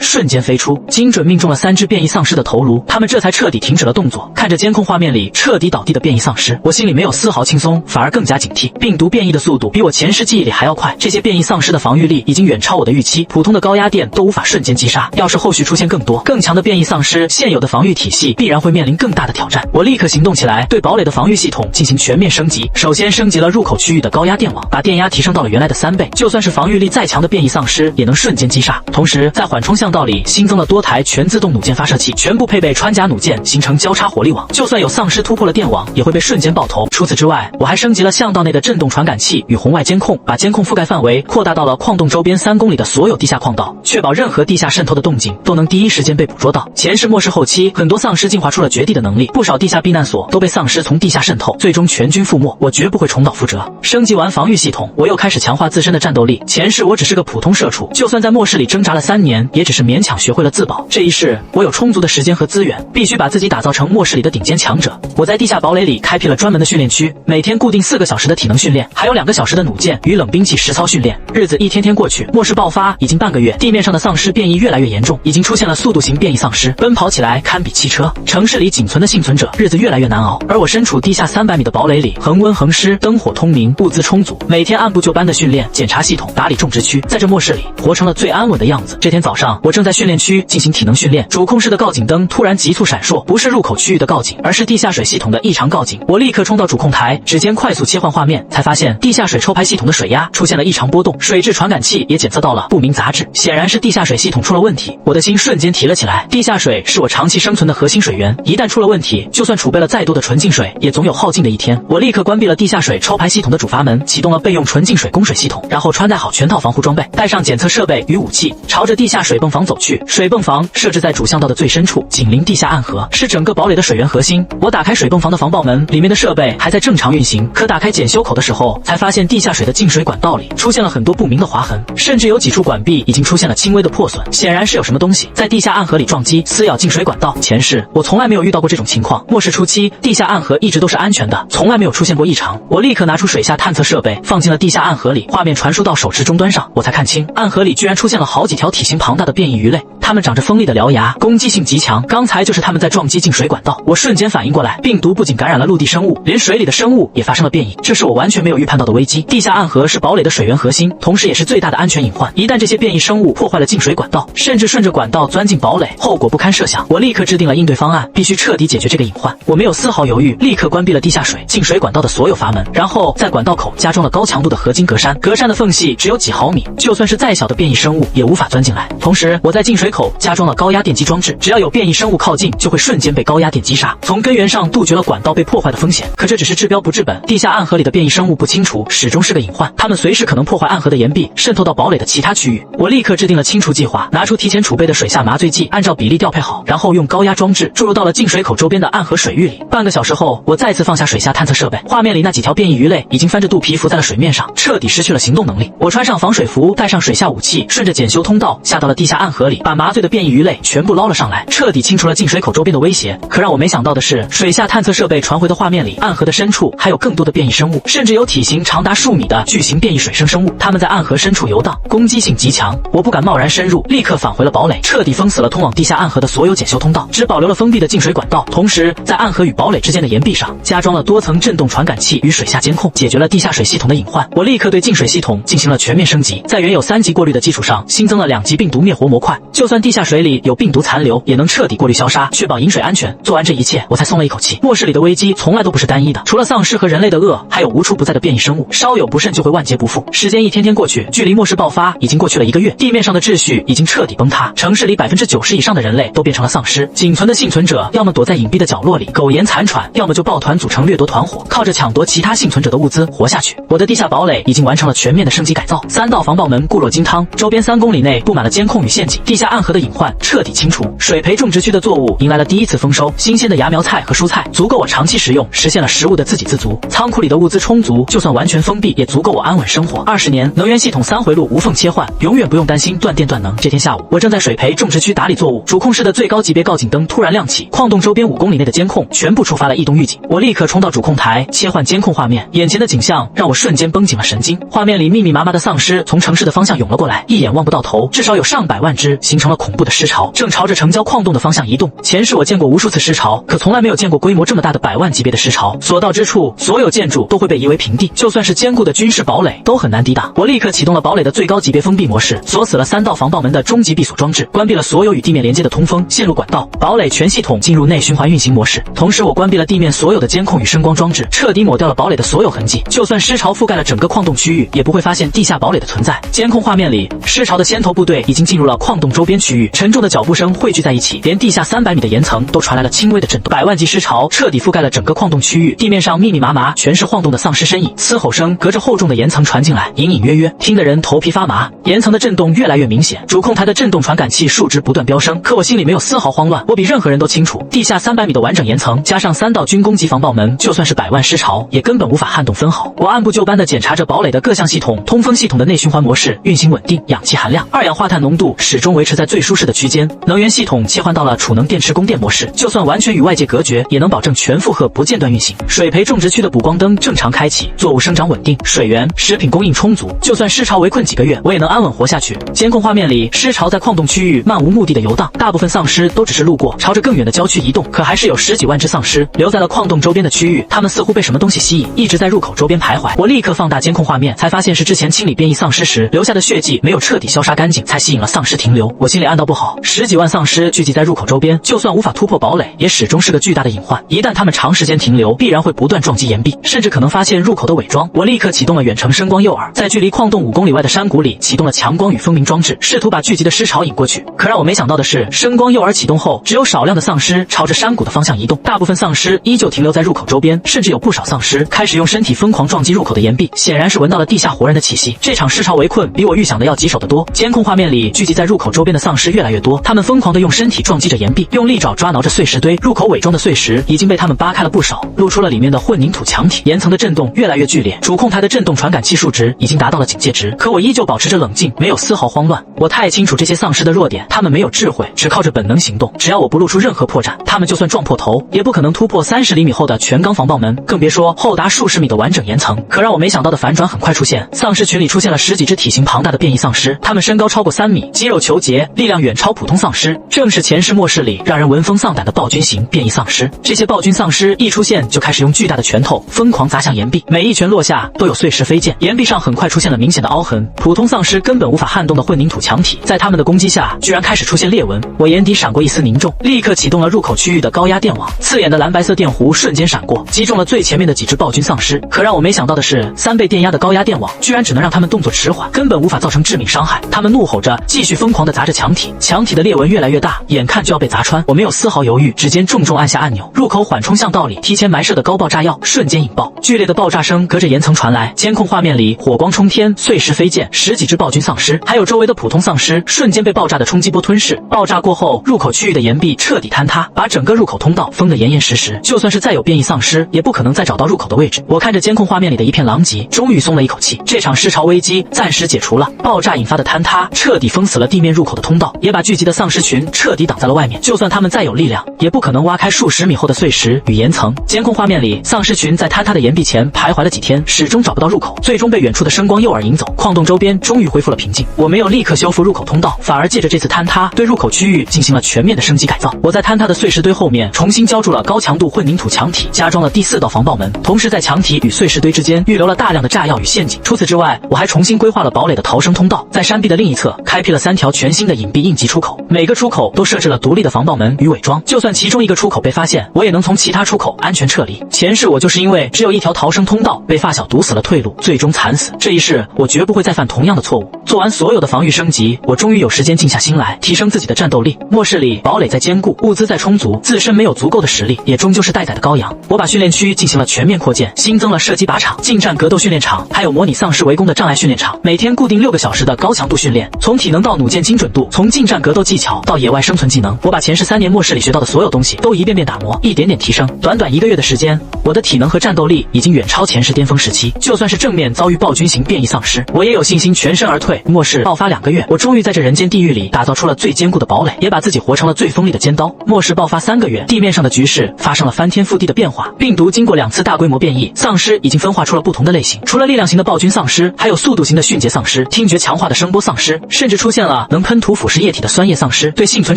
瞬间飞出，精准命中了3只变异丧尸的头颅，他们这才彻底停止了动作。看着监控画面里彻底倒地的变异丧尸，我心里没有丝毫轻松，反而更加警惕。病毒变异的速度比我前世记忆里还要快，这些变异丧尸的防御力已经远超我的预期，普通的高压电都无法瞬间击杀。要是后续出现更多更强的变异丧尸，现有的防御体系必然会面临更大的挑战。我立刻行动起来，对堡垒的防御系统进行全面升级。首先升级了入口区域的高压电网，把电压提升到了原来的3倍，就算是防御力再强的变异丧尸也能瞬间击杀。同时在缓冲巷道里新增了多台全自动弩箭发射器，全部配备穿甲弩箭，形成交叉火力网，就算有丧尸突破了电网，也会被瞬间爆头。除此之外，我还升级了巷道内的震动传感器与红外监控，把监控覆盖范围扩大到了矿洞周边3公里的所有地下矿道，确保任何地下渗透的动静都能第一时间被捕捉到。前世末世后期，很多丧尸进化出了绝地的能力，不少地下避难所都被丧尸从地下渗透，最终全军覆没。我绝不会重蹈覆辙。升级完防御系统，我又开始强化自身的战斗力。前世我只是个普通社畜，就算在末世里挣扎了3年，也只是勉强学会了自保。这一世，我有充足的时间和资源，必须把自己打造成末世里的顶尖强者。我在地下堡垒里开辟了专门的训练区，每天固定4个小时的体能训练，还有2个小时的弩箭与冷兵器实操训练。日子一天天过去，末世爆发已经半个月，地面上的丧尸变异越来越严重，已经出现了速度型变异丧尸，奔跑起来堪比汽车。城市里仅存的幸存者日子越来越难熬，而我身处地下300米的堡垒里，恒温恒湿，灯火通明，物资充足，每天按部就班的训练、检查系统、打理种植区，在这末世里活成了最安稳的样子。这天早上，我正在训练区进行体能训练，主控室的告警灯突然急促闪烁，不是入口区域的告警，而是地下水系统的异常告警。我立刻冲到主控台，指尖快速切换画面，才发现地下水抽排系统的水压出现了异常波动，水质传感器也检测到了不明杂质，显然是地下水系统出了问题。我的心瞬间提了起来，地下水是我长期生存的核心水源，一旦出了问题，就算储备了再多的纯净水，也总有耗尽的一天。我立刻关闭了地下水抽排系统的主阀门，启动了备用纯净水供水系统，然后穿戴好全套防护装备，带上检测设备与武器，朝着地下水泵房走去。水泵房设置在主巷道的最深处，紧邻地下暗河，是整个堡垒的水源核心。我打开水泵房的防爆门，里面的设备还在正常运行，可打开检修口的时候，才发现地下水的进水管道里出现了很多不明的划痕，甚至有几处管壁已经出现了轻微的破损，显然是有什么东西在地下暗河里撞击，撕咬进水管道。前世我从来没有遇到过这种情况，末世初期地下暗河一直都是安全的，从来没有出现过异常。我立刻拿出水下探测设备，放进进了地下暗河里，画面传输到手持终端上，我才看清，暗河里居然出现了好几条体型庞大的变异鱼类，它们长着锋利的獠牙，攻击性极强。刚才就是它们在撞击进水管道。我瞬间反应过来，病毒不仅感染了陆地生物，连水里的生物也发生了变异，这是我完全没有预判到的危机。地下暗河是堡垒的水源核心，同时也是最大的安全隐患。一旦这些变异生物破坏了进水管道，甚至顺着管道钻进堡垒，后果不堪设想。我立刻制定了应对方案，必须彻底解决这个隐患。我没有丝毫犹豫，立刻关闭了地下水进水管道的所有阀门，然后在管道口加装了高强度的合金格栅，格栅的缝隙只有几毫米，就算是再小的变异生物也无法钻进来。同时，我在进水口加装了高压电击装置，只要有变异生物靠近，就会瞬间被高压电击杀，从根源上杜绝了管道被破坏的风险。可这只是治标不治本，地下暗河里的变异生物不清除始终是个隐患，它们随时可能破坏暗河的岩壁，渗透到堡垒的其他区域。我立刻制定了清除计划，拿出提前储备的水下麻醉剂，按照比例调配好，然后用高压装置注入到了进水口周边的暗河水域里。半个小时后，我再次放下水下探测设备，画面里那几条变异鱼类已经翻着肚皮浮在了水面上，彻底失去了行动能力。我穿上防水服，带上水下武器，顺着检修通道下到了地下暗河里，把麻醉的变异鱼类全部捞了上来，彻底清除了进水口周边的威胁。可让我没想到的是，水下探测设备传回的画面里，暗河的深处还有更多的变异生物，甚至有体型长达数米的巨型变异水生生物，它们在暗河深处游荡，攻击性极强。我不敢贸然深入，立刻返回了堡垒，彻底封死了通往地下暗河的所有检修通道，只保留了封闭的进水管道。同时，在暗河与堡垒之间的岩壁上加装了多层震动传感器与水下监控，解决了地下水系统的隐患。我立刻对净水系统进行了全面升级，在原有3级过滤的基础上，新增了2级病毒灭活模块，就算地下水里有病毒残留，也能彻底过滤消杀，确保饮水安全。做完这一切，我才松了一口气。末世里的危机从来都不是单一的，除了丧尸和人类的恶，还有无处不在的变异生物，稍有不慎就会万劫不复。时间一天天过去，距离末世爆发已经过去了1个月，地面上的秩序已经彻底崩塌，城市里90%以上的人类都变成了丧尸，仅存的幸存者要么躲在隐蔽的角落里苟延残喘，要么就抱团组成掠夺团伙，靠着抢夺其他幸存者的物资活下去。我的地下堡垒已经完成了全面的升级改造，3道防爆门固若金汤，周边3公里内布满了监控与陷阱，地下暗河的隐患彻底清除。水培种植区的作物迎来了第一次丰收，新鲜的芽苗菜和蔬菜足够我长期食用，实现了食物的自给自足。仓库里的物资充足，就算完全封闭也足够我安稳生活。20年，能源系统3回路无缝切换，永远不用担心断电断能。这天下午，我正在水培种植区打理作物，主控室的最高级别告警灯突然亮起，矿洞周边5公里内的监控全部触发了异动预警。我立刻冲到主控台切换监控画面，眼前的景象让我瞬间绷紧了神经。画面里密密麻麻的丧尸从城市的方向涌了过来，一眼望不到头，至少有上百万只，形成了恐怖的尸潮，正朝着城郊矿洞的方向移动。前世我见过无数次尸潮，可从来没有见过规模这么大的100万级别的尸潮，所到之处，所有建筑都会被夷为平地，就算是坚固的军事堡垒都很难抵挡。我立刻启动了堡垒的最高级别封闭模式，锁死了3道防爆门的终极闭锁装置，关闭了所有与地面连接的通风、线路管道，堡垒全系统进入内循环运行模式。同时，我关闭了地面所有的监控与声光装置，彻底抹掉了堡垒的所有痕迹，就算尸潮覆盖了整个矿洞区域，也不会发现地下堡垒的存在。监控画面里，尸潮的先头部队已经进入了矿洞周边区域，沉重的脚步声汇聚在一起，连地下300米的岩层都传来了轻微的震动。100万级尸潮彻底覆盖了整个矿洞区域，地面上密密麻麻全是晃动的丧尸身影，嘶吼声隔着厚重的岩层传进来，隐隐约约，听得人头皮发麻。岩层的震动越来越明显，主控台的震动传感器数值不断飙升，可我心里没有丝毫慌乱，我比任何人都清楚，地下300米的完整岩层加上3道军工级防爆门，就算是100万尸潮也根本无法撼动分毫。我按部就班地检查着堡垒的各项系统，通风系统的内循环模式运行稳定，氧气含量、2氧化碳浓度始终维持在最舒适的区间，能源系统切换到了储能电池供电模式，就算完全与外界隔绝，也能保证全负荷不间断运行。水培种植区的补光灯正常开启，作物生长稳定，水源、食品供应充足，就算尸潮围困几个月，我也能安稳活下去。监控画面里，尸潮在矿洞区域漫无目的的游荡，大部分丧尸都只是路过，朝着更远的郊区移动，可还是有10几万只丧尸留在了矿洞周边的区域，他们似乎被什么东西吸引，一直在入口周边徘徊。我立刻放大监控画面，才发现是之前清理变异丧尸时留下的血迹没有彻底消杀干净，才吸引了丧尸停留。我心里暗道不好，10几万丧尸聚集在入口周边，就算无法突破堡垒，也始终是个巨大的隐患。一旦他们长时间停留，必然会不断撞击岩壁，甚至可能发现入口的伪装。我立刻启动了远程声光诱饵，在距离矿洞5公里外的山谷里启动了强光与风鸣装置，试图把聚集的尸潮引过去。可让我没想到的是，声光诱饵启动后，只有少量的丧尸朝着山谷的方向移动，大部分丧尸依旧停留在入口周边，甚至有不少丧尸开始用身体疯狂撞击入口的岩壁，显然是闻到了地下活人的气息。这场尸潮围困比我预想的要棘手得多。监控画面里聚集在入口周边的丧丧尸越来越多，他们疯狂地用身体撞击着岩壁，用利爪抓挠着碎石堆。入口伪装的碎石已经被他们扒开了不少，露出了里面的混凝土墙体。岩层的震动越来越剧烈，主控台的震动传感器数值已经达到了警戒值，可我依旧保持着冷静，没有丝毫慌乱。我太清楚这些丧尸的弱点，他们没有智慧，只靠着本能行动。只要我不露出任何破绽，他们就算撞破头，也不可能突破30厘米厚的全钢防爆门，更别说厚达数十米的完整岩层。可让我没想到的反转很快出现，丧尸群里出现了10几只体型庞大的变异丧尸，他们身高超过3米，肌肉虬结，力量远超普通丧尸，正是前世末世里让人闻风丧胆的暴君型变异丧尸。这些暴君丧尸一出现就开始用巨大的拳头疯狂砸向岩壁，每一拳落下都有碎石飞溅，岩壁上很快出现了明显的凹痕。普通丧尸根本无法撼动的混凝土墙体，在他们的攻击下居然开始出现裂纹。我眼底闪过一丝凝重，立刻启动了入口区域的高压电网，刺眼的蓝白色电弧瞬间闪过，击中了最前面的几只暴君丧尸。可让我没想到的是，3倍电压的高压电网居然只能让他们动作迟缓，根本无法造成致命伤害。他们怒吼着继续疯狂地砸着墙体，墙体的裂纹越来越大，眼看就要被砸穿。我没有丝毫犹豫，指尖重重按下按钮，入口缓冲巷道里提前埋设的高爆炸药瞬间引爆，剧烈的爆炸声隔着岩层传来，监控画面里火光冲天，碎石飞溅，10几只暴君丧尸还有周围的普通丧尸瞬间被爆炸的冲击波吞噬。爆炸过后，入口区域的岩壁彻底坍塌，把整个入口通道封得严严实实，就算是再有变异丧尸也不可能再找到入口的位置。我看着监控画面里的一片狼藉，终于松了一口气，这场尸潮危机暂时解除了。爆炸引发的坍塌彻底封死了地面入口的通道，也把聚集的丧尸群彻底挡在了外面，就算他们再有力量也不可能挖开数十米厚的碎石与岩层。监控画面里，丧尸群在坍塌的岩壁前徘徊了几天，始终找不到入口，最终被远处的声光诱饵引走。矿洞周边终于恢复了平静，我没有立刻修复入口通道，反而借着这次坍塌对入口区域进行了全面的升级改造。我在坍塌的碎石堆后面重新浇筑了高强度混凝土墙体，加装了第4道防爆门，同时在墙体与碎石堆之间预留了大量的炸药与陷阱。除此之外，我还重新规划了堡垒的逃生通道，在山壁的另一侧开辟了3条全新的隐蔽应急出口，每个出口都设置了独立的防爆门与伪装，就算其中一个出口被发现，我也能从其他出口安全撤离。前世我就是因为只有一条逃生通道，被发小堵死了退路，最终惨死。这一世我绝不会再犯同样的错误。做完所有的防御升级，我终于有时间静下心来提升自己的战斗力。末世里堡垒再坚固，物资再充足，自身没有足够的实力，也终究是待宰的羔羊。我把训练区进行了全面扩建，新增了射击靶场、近战格斗训练场，还有模拟丧尸围攻的障碍训练场，每天固定6个小时的高强度训练，从体能到弩箭精准度，从近战格斗技巧到野外生存技能，我把前世3年末世里学到的所有东西都一遍遍打磨，一点点提升。短短1个月的时间，我的体能和战斗力已经远超前世巅峰时期，就算是正面遭遇暴君型变异丧尸，我也有信心全身而退。末世爆发2个月，我终于在这人间地狱里打造出了最坚固的堡垒，也把自己活成了最锋利的尖刀。末世爆发3个月，地面上的局势发生了翻天覆地的变化，病毒经过2次大规模变异，丧尸已经分化出了不同的类型，除了力量型的暴君丧尸，还有速度型的迅捷丧尸、听觉强化的声波丧尸，甚至出现了能喷吐腐蚀液体的酸液丧尸，对幸存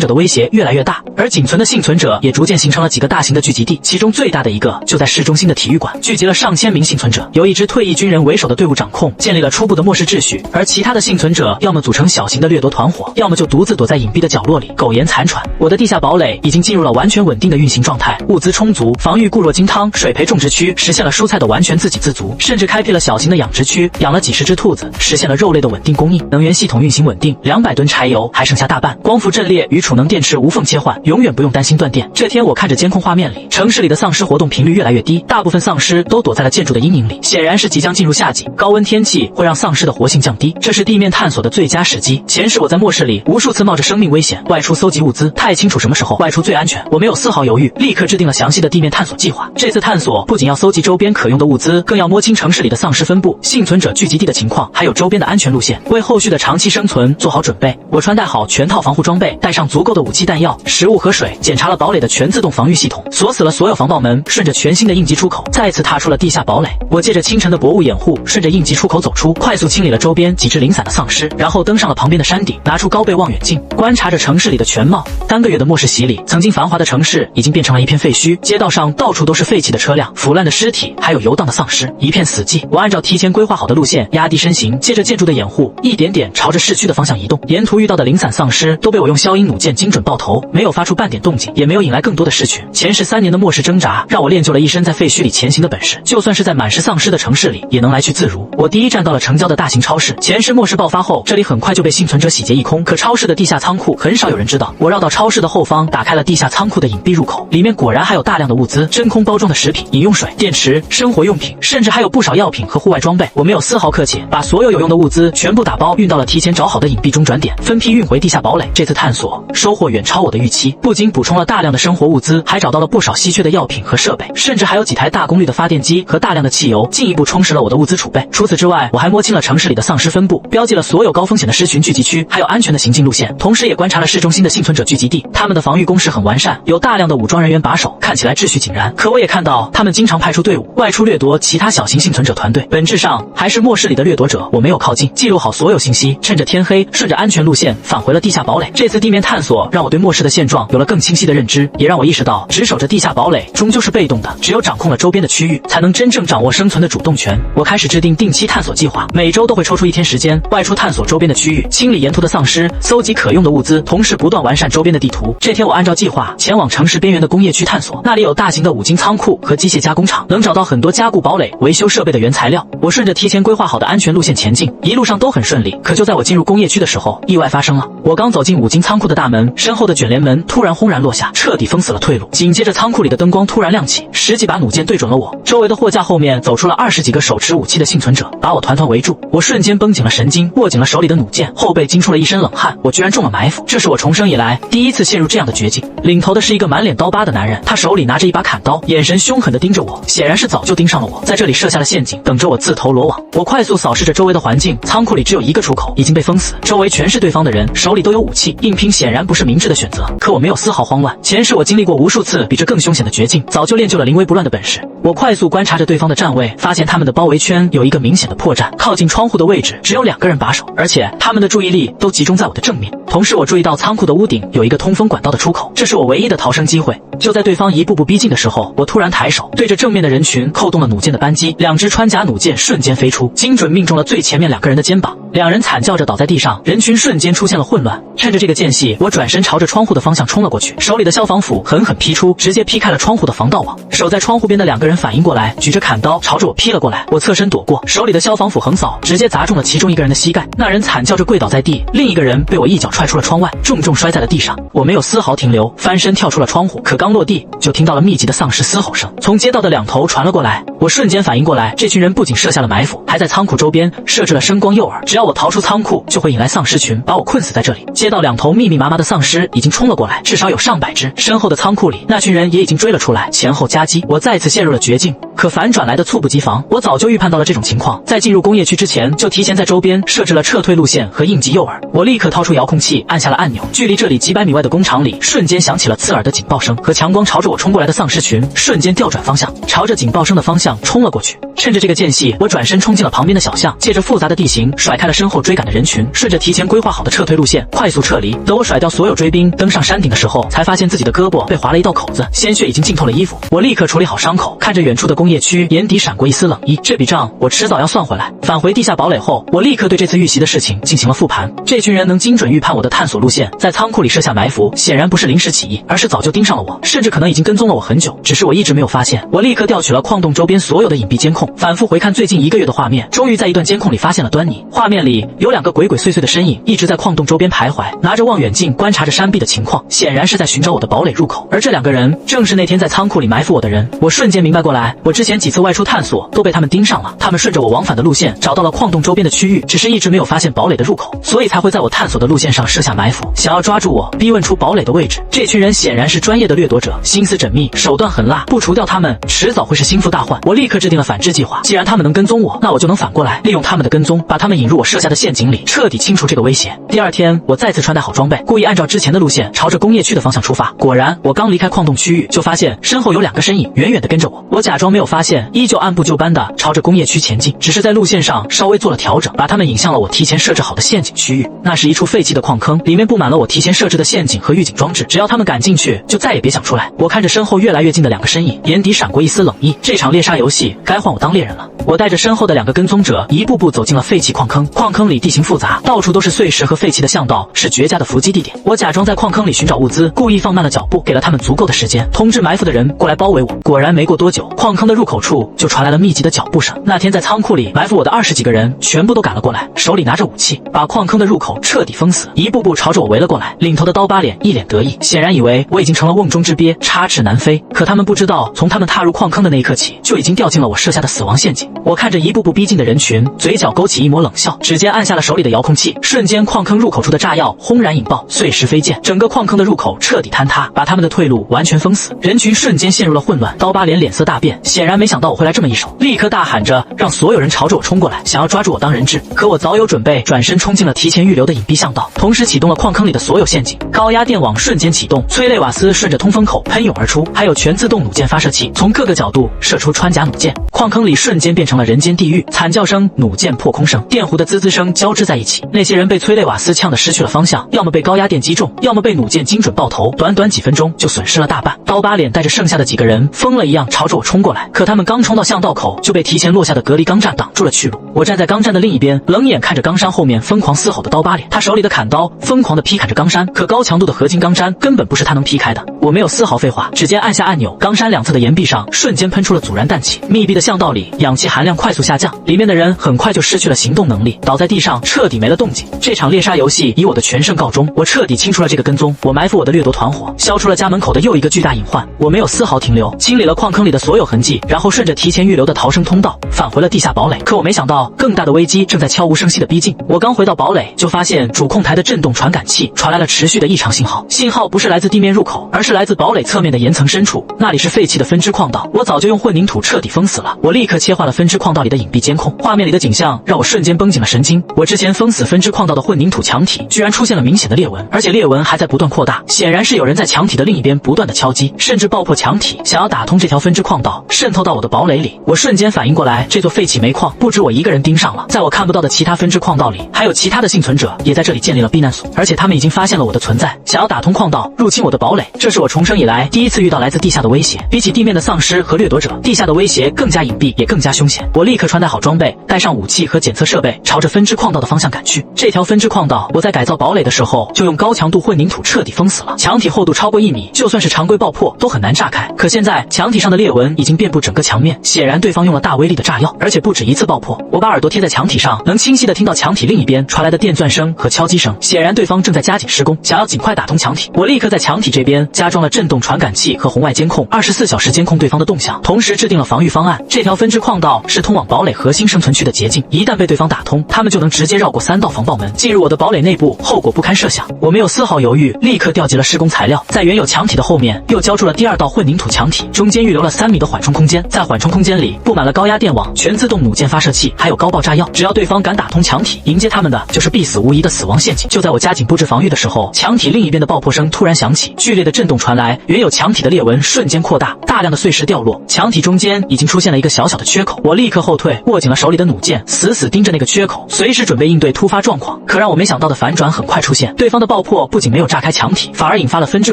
者的威胁越来越大。而仅存的幸存者也逐渐形成了几个大型的聚集地，其中最大的一个就在市中心的体育馆，聚集了上千名幸存者，由一支退役军人为首的队伍掌控，建立了初步的末世秩序。而其他的幸存者要么组成小型的掠夺团伙，要么就独自躲在隐蔽的角落里苟延残喘。我的地下堡垒已经进入了完全稳定的运行状态，物资充足，防御固若金汤，水培种植区实现了蔬菜的完全自给自足，甚至开辟了小型的养殖区，养了几十只兔子，实现了肉类的稳定供应。能源系统运行稳定，200吨柴油还剩下大半，光伏阵列与储能电池无缝切换，永远不用担心断电。这天我看着监控画面里，城市里的丧尸活动频率越来越低，大部分丧尸都躲在了建筑的阴影里，显然是即将进入夏季，高温天气会让丧尸的活性降低，这是地面探索的最佳时机。前世我在末世里无数次冒着生命危险外出搜集物资，太清楚什么时候外出最安全，我没有丝毫犹豫，立刻制定了详细的地面探索计划。这次探索不仅要搜集周边可用的物资，更要摸清城市里的丧尸分布、幸存者聚集地的情况，还有周边的安全路线，为后续的长期生存做好准备。我穿戴好全套防护装备，带上足够的武器弹药、食物和水，检查了堡垒的全自动防御系统，锁死了所有防爆门，顺着全新的应急出口再次踏出了地下堡垒。我借着清晨的薄雾掩护，顺着应急出口走出，快速清理了周边几只零散的丧尸，然后登上了旁边的山顶，拿出高倍望远镜观察着城市里的全貌。3个月的末世洗礼，曾经繁华的城市已经变成了一片废墟，街道上到处都是废弃的车辆、腐烂的尸体，还有游荡的丧尸，一片死寂。我按照提前规划好的路线压低身形，借着建筑的掩护，一点点朝着市区的方向移动。沿途遇到的零散丧尸都被我用消音弩箭精准爆头，没有发出半点动静，也没有引来更多的尸群。前世3年的末世挣扎，让我练就了一身在废墟里前行的本事，就算是在满是丧尸的城市里，也能来去自如。我第一站到了城郊的大型超市，前世末世爆发后，这里很快就被幸存者洗劫一空，可超市的地下仓库很少有人知道。我绕到超市的后方，打开了地下仓库的隐蔽入口，里面果然还有大量的物资，真空包装的食品、饮用水、电池、生活用品，甚至还有不少药品和户外装备。我没有丝毫客气，把所有有用的物资全部打包运到了提前找好的隐蔽中转点，分批运运回地下堡垒。这次探索收获远超我的预期，不仅补充了大量的生活物资，还找到了不少稀缺的药品和设备，甚至还有几台大功率的发电机和大量的汽油，进一步充实了我的物资储备。除此之外，我还摸清了城市里的丧尸分布，标记了所有高风险的狮群聚集区，还有安全的行进路线，同时也观察了市中心的幸存者聚集地。他们的防御工事很完善，有大量的武装人员把守，看起来秩序井然。可我也看到他们经常派出队伍外出掠夺其他小型幸存者团队，本质上还是末世里的掠夺者。我没有靠近，记录好所有信息，趁着天黑，顺着安全路线返回了地下堡垒。这次地面探索让我对末世的现状有了更清晰的认知，也让我意识到只守着地下堡垒终究是被动的，只有掌控了周边的区域，才能真正掌握生存的主动权。我开始制定定期探索计划，每周都会抽出1天时间外出探索周边的区域，清理沿途的丧尸，搜集可用的物资，同时不断完善周边的地图。这天我按照计划前往城市边缘的工业区探索，那里有大型的五金仓库和机械加工厂，能找到很多加固堡垒、维修设备的原材料。我顺着提前规划好的安全路线前进，一路上都很顺利。可就在我进入工业区的时候，意外发生了。我刚走进五金仓库的大门，身后的卷帘门突然轰然落下，彻底封死了退路。紧接着仓库里的灯光突然亮起，10几把弩箭对准了我。周围的货架后面走出了20几个手持武器的幸存者，把我团团围住。我瞬间绷紧了神经，握紧了手里的弩箭，后背惊出了一身冷汗。我居然中了埋伏，这是我重生以来第一次陷入这样的绝境。领头的是一个满脸刀疤的男人，他手里拿着一把砍刀，眼神凶狠地盯着我，显然是早就盯上了我，在这里设下了陷阱，等着我自投罗网。我快速扫视着周围的环境，仓库里只有一个出口，已经被封死，周围全是对方的人，手里都有武器，硬拼显然不是明智的选择。可我没有丝毫慌乱，前世我经历过无数次比这更凶险的绝境，早就练就了临危不乱的本事。我快速观察着对方的站位，发现他们的包围圈有一个明显的破绽，靠近窗户的位置只有2个人把守，而且他们的注意力都集中在我的正面。同时我注意到仓库的屋顶有一个通风管道的出口，这是我唯一的逃生机会。就在对方一步步逼近的时候，我突然抬手对着正面的人群扣动了弩箭的扳机，2支穿甲弩箭瞬间飞出，精准命中了最前面2个人的肩膀，2人惨叫着倒在地上，人群瞬间出现了混乱。趁着这个间隙，我转身朝着窗户的方向冲了过去，手里的消防斧狠狠劈出，直接劈开了窗户的防盗网。守在窗户边的2个人反应过来，举着砍刀朝着我劈了过来，我侧身躲过，手里的消防斧横扫，直接砸中了其中一个人的膝盖，那人惨叫着跪倒在地，另一个人被我一脚踹出了窗外，重重摔在了地上。我没有丝毫停留，翻身跳出了窗户，可刚落地就听到了密集的丧尸嘶吼声，从街道的2头传了过来。我瞬间反应过来，这群人不仅设下了埋伏，还在仓库周边设置了声光诱饵，只要我逃出仓库，就会引来丧尸群，把我困死在这里。街道2头密密麻麻的丧尸已经冲了过来，至少有上百只。身后的仓库里，那群人也已经追了出来，前后夹击。我再次陷入了绝境。可反转来的猝不及防，我早就预判到了这种情况，在进入工业区之前，就提前在周边设置了撤退路线和应急诱饵。我立刻掏出遥控器，按下了按钮。距离这里几百米外的工厂里，瞬间响起了刺耳的警报声，和强光朝着我冲过来的丧尸群瞬间调转方向，朝着警报声的方向冲了过去。趁着这个间隙，我转身冲进了旁边的小巷，借着复杂的地形甩开了身后追赶的人群，顺着提前规划好的撤退路线快速撤离。等我甩掉所有追兵，登上山顶的时候，才发现自己的胳膊被划了一道口子，鲜血已经浸透了衣服。我立刻处理好伤口，看着远处的工业区，眼底闪过一丝冷意。这笔账我迟早要算回来。返回地下堡垒后，我立刻对这次遇袭的事情进行了复盘。这群人能精准预判我的探索路线，在仓库里设下埋伏，显然不是临时起意，而是早就盯上了我，甚至可能已经跟踪了我很久，只是我一直没有发现。我立刻调取了矿洞周边所有的隐蔽监控，反复回看最近1个月的画面，终于在一段监控里发现了端倪。画面里有2个鬼鬼祟祟的身影，一直在矿洞周边徘徊，拿着望远镜观察着山壁的情况，显然是在寻找我的堡垒入口。而这2个人正是那天在仓库里埋伏我的人。我瞬间明白过来，我之前几次外出探索都被他们盯上了，他们顺着我往返的路线找到了矿洞周边的区域，只是一直没有发现堡垒的入口，所以才会在我探索的路线上设下埋伏，想要抓住我，逼问出堡垒的位置。这群人显然是专业的掠夺者，心思缜密，手段狠辣，不除掉他们，迟早会是心腹大患。我立刻制定了反制计划，既然他们能跟踪我，那我就能反过来利用他们的跟踪，把他们引入我设下的陷阱里，彻底清除这个威胁。第2天，我再次穿戴好装备，故意按照之前的路线朝着工业区的方向出发。果然，我刚离开矿洞区域，就发现身后有2个身影远远地跟着我。我假装没有发现，依旧按部就班地朝着工业区前进，只是在路线上稍微做了调整，把他们引向了我提前设置好的陷阱区域。那是一处废弃的矿坑，里面布满了我提前设置的陷阱和预警装置，只要他们敢进去，就再也别想出来。我看着身后越来越近的2个身影，眼底闪过一丝冷意，这场猎杀游戏该换我当猎人了。我带着身后的2个跟踪者一步步走进了废弃矿坑，矿坑里地形复杂，到处都是碎石和废弃的巷道，是绝佳的伏击地点。我假装在矿坑里寻找物资，故意放慢了脚步，给了他们足够的时间，通知埋伏的人过来包围我。果然没过多久，矿坑的入口处就传来了密集的脚步声。那天在仓库里埋伏我的20几个人全部都赶了过来，手里拿着武器，把矿坑的入口彻底封死，一步步朝着我围了过来。领头的刀疤脸一脸得意，显然以为我已经成了瓮中之鳖，插翅难飞。可他们不知道，从他们踏入矿坑的那一刻起，就已经掉进了我设下的死亡陷阱。我看着一步步逼近的人群，嘴角勾起一抹冷笑，指尖按下了手里的遥控器，瞬间矿坑入口处的炸药轰然引爆，碎石飞溅，整个矿坑的入口彻底坍塌，把他们的退路完全封死。人群瞬间陷入了混乱，刀疤脸脸色大变，显然没想到我会来这么一手，立刻大喊着让所有人朝着我冲过来，想要抓住我当人质。可我早有准备，转身冲进了提前预留的隐蔽巷道，同时启动了矿坑里的所有陷阱。高压电网瞬间启动，催泪瓦斯顺着通风口喷涌而出，还有全自动弩箭发射器从各个角度射出穿甲弩箭。矿坑里瞬间变成了人间地狱，惨叫声、弩箭破空声、电弧的滋滋声交织在一起。那些人被催泪瓦斯呛得失去了方向，要么被高压电击中，要么被弩箭精准爆头，短短几分钟就损失了大半。刀疤脸带着剩下的几个人疯了一样朝着我冲过来，可他们刚冲到巷道口，就被提前落下的隔离钢栅挡住了去路。我站在钢栅的另一边，冷眼看着钢山后面疯狂嘶吼的刀疤脸，他手里的砍刀疯狂地劈砍着钢山，可高强度的合金钢山根本不是他能劈开的。我没有丝毫废话，指尖按下按钮，钢山两侧的岩壁上瞬间喷出了阻燃氮气，密闭的巷道里氧气含量快速下降，里面的人很快就失去了行动能力，倒在地上彻底没了动静。这场猎杀游戏以我的全胜告终，我彻底清除了这个跟踪，我埋伏我的掠夺团伙，消除了家门口的又一个巨大隐患。我没有丝毫停留，清理了矿坑里的所有痕迹，然后顺着提前预留的逃生通道返回了地下堡垒。可我没想到更大的危机正在悄无声息的逼近。我刚回到堡垒，就发现主控台的震动传感器传来了持续的异常信号，信号不是来自地面入口，而是来自堡垒侧面的岩层深处，那里是废弃的分支矿道，我早就用混凝土彻底封死了。我立刻切换了分支矿道里的隐蔽监控，画面里的景象让我瞬间绷紧了神经。我之前封死分支矿道的混凝土墙体居然出现了明显的裂纹，而且裂纹还在不断扩大，显然是有人在墙体的另一边不断的敲击，甚至爆破墙体，想要打通这条分支矿道，渗透到我的堡垒里。我瞬间反应过来，这座废弃煤矿不止我一个人盯上了，在我看不到的其他分支矿道里，还有其他的幸存者也在这里建立了避难所，而且他们已经发现了我的存在，想要打通矿道，入侵我的堡垒。这是我重生以来第一次遇到来自地下的威胁，比起地面的丧尸和掠夺者，地下的威胁更加隐蔽，也更加凶险。我立刻穿戴好装备，带上武器和检测设备，朝着分支矿道的方向赶去。这条分支矿道，我在改造堡垒的时候就用高强度混凝土彻底封死了，墙体厚度超过1米，就算是常规爆破都很难炸开。可现在墙体上的裂纹已经遍布整个墙面，显然对方用了大威力的炸药，而且不止一次爆破。我把耳朵贴在墙体上，能清晰地听到墙体另一边传来的电钻声和敲击声，显然对方正在加紧施工，想要尽快打通墙体。我立刻在墙体这边加装了震动传感器和红外监控，24小时监控对方的动向，同时制定了防御方案。这条分支矿道是通往堡垒核心生存区的捷径，一旦被对方打通，他们就能直接绕过3道防爆门，进入我的堡垒内部，后果不堪设想。我没有丝毫犹豫，立刻调集了施工材料，在原有墙体的后面又浇筑了第2道混凝土墙体，中间预留了3米的缓冲空间，在缓冲空间里布满了高压电网、全自动弩箭发射器，还有高爆炸药。只要对方敢打通墙体，迎接他们的就是必死无疑的死亡陷阱。就在我加紧布置防御的时候，墙体另一边的爆破声突然响起，剧烈的震动传来，原有墙体的裂纹瞬间扩大，大量的碎石掉落，墙体中间已经出现了一个小小的缺口。我立刻后退，握紧了手里的弩箭，死死盯着那个缺口，随时准备应对突发状况。可让我没想到的反转很快出现，对方的爆破不仅没有炸开墙体，反而引发了分支